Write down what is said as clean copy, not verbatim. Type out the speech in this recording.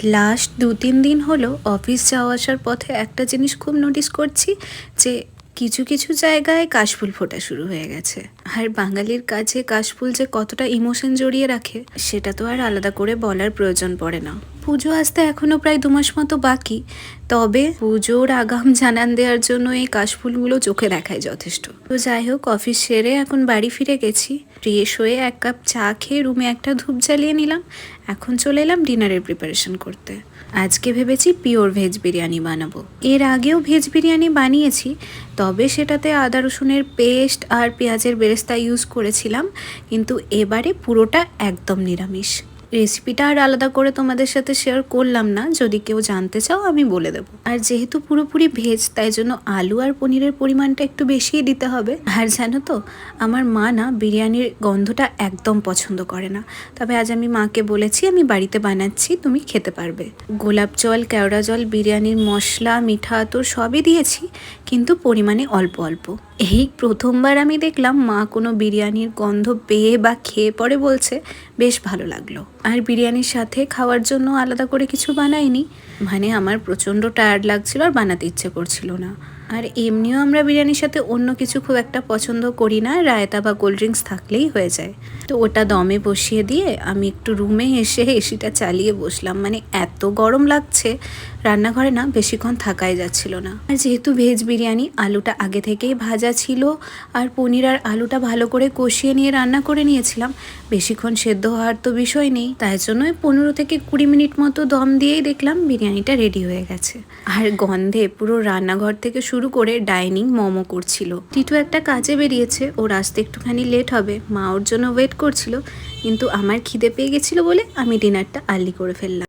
Last ২-৩ দিন হলো office যাওয়া আসার পথে একটা জিনিস খুব নোটিস করছি যে কিছু কিছু জায়গায় কাশফুল ফোটা শুরু হয়ে গেছে। আর বাঙালির কাছে কাশফুল যে কতটা ইমোশন জড়িয়ে রাখে সেটা তো আর আলাদা করে বলার প্রয়োজন পড়ে না। পুজো আসতে এখনো প্রায় ২ মাস মতো বাকি, তবে পুজোর আগাম জানান দেওয়ার জন্য এই কাশফুলগুলো চোখে দেখায় যথেষ্ট। তো যাই হোক, অফিস সেরে এখন বাড়ি ফিরে গেছি। ফ্রেশ হয়ে ১ কাপ চা খেয়ে রুমে একটা ধূপ জ্বালিয়ে নিলাম। এখন চলে এলাম ডিনারের প্রিপারেশন করতে। আজকে ভেবেছি পিওর ভেজ বিরিয়ানি বানাবো। এর আগেও ভেজ বিরিয়ানি বানিয়েছি, তবে সেটাতে আদা রসুনের পেস্ট আর পেঁয়াজের বেরেস্তা ইউজ করেছিলাম, কিন্তু এবারে পুরোটা একদম নিরামিষ। রেসিপিটা আর আলাদা করে তোমাদের সাথে শেয়ার করলাম না, যদি কেউ জানতে চাও আমি বলে দেবো। আর যেহেতু পুরোপুরি ভেজ, তাই জন্য আলু আর পনিরের পরিমাণটা একটু বেশিই দিতে হবে। আর জানো তো, আমার মা না বিরিয়ানির গন্ধটা একদম পছন্দ করে না, তবে আজ আমি মাকে বলেছি আমি বাড়িতে বানাচ্ছি, তুমি খেতে পারবে। গোলাপ জল, কেওড়া জল, বিরিয়ানির মশলা, মিঠা আতর সবই দিয়েছি, কিন্তু পরিমাণে অল্প অল্প। এই প্রথমবার আমি দেখলাম মা কোনো বিরিয়ানির গন্ধ পেয়ে বা খেয়ে পরে বলছে বেশ ভালো লাগলো। আর বিরিয়ানির সাথে খাওয়ার জন্য আলাদা করে কিছু বানাইনি, মানে আমার প্রচণ্ড টায়ার্ড লাগছিল আর বানাতে ইচ্ছে করছিল না। আর এমনিও আমরা বিরিয়ানির সাথে অন্য কিছু খুব একটা পছন্দ করি না, রায়তা বা কোল্ড ড্রিঙ্কস থাকলেই হয়ে যায়। তো ওটা দমে বসিয়ে দিয়ে আমি একটু রুমে এসে এসিটা চালিয়ে বসলাম, মানে এত গরম লাগছে রান্নাঘরে না বেশিক্ষণ থাকাই যাচ্ছিল না। আর যেহেতু ভেজ বিরিয়ানি, আলুটা আগে থেকেই ভাজা ছিল আর পনির আর আলুটা ভালো করে কষিয়ে নিয়ে রান্না করে নিয়েছিলাম, বেশিক্ষণ সেদ্ধ হওয়ার তো বিষয় নেই, তাই জন্য ১৫ থেকে ২০ মিনিট মতো দম দিয়েই দেখলাম বিরিয়ানিটা রেডি হয়ে গেছে। আর গন্ধে পুরো রান্নাঘর থেকে শুরু করে ডাইনিং মোমো করছিল। টিটু একটা কাজে বেরিয়েছে, ওর আসতে একটুখানি লেট হবে, মা ওর জন্য ওয়েট করছিল, কিন্তু আমার খিদে পেয়ে গেছিল বলে আমি ডিনারটা আর্লি করে ফেললাম।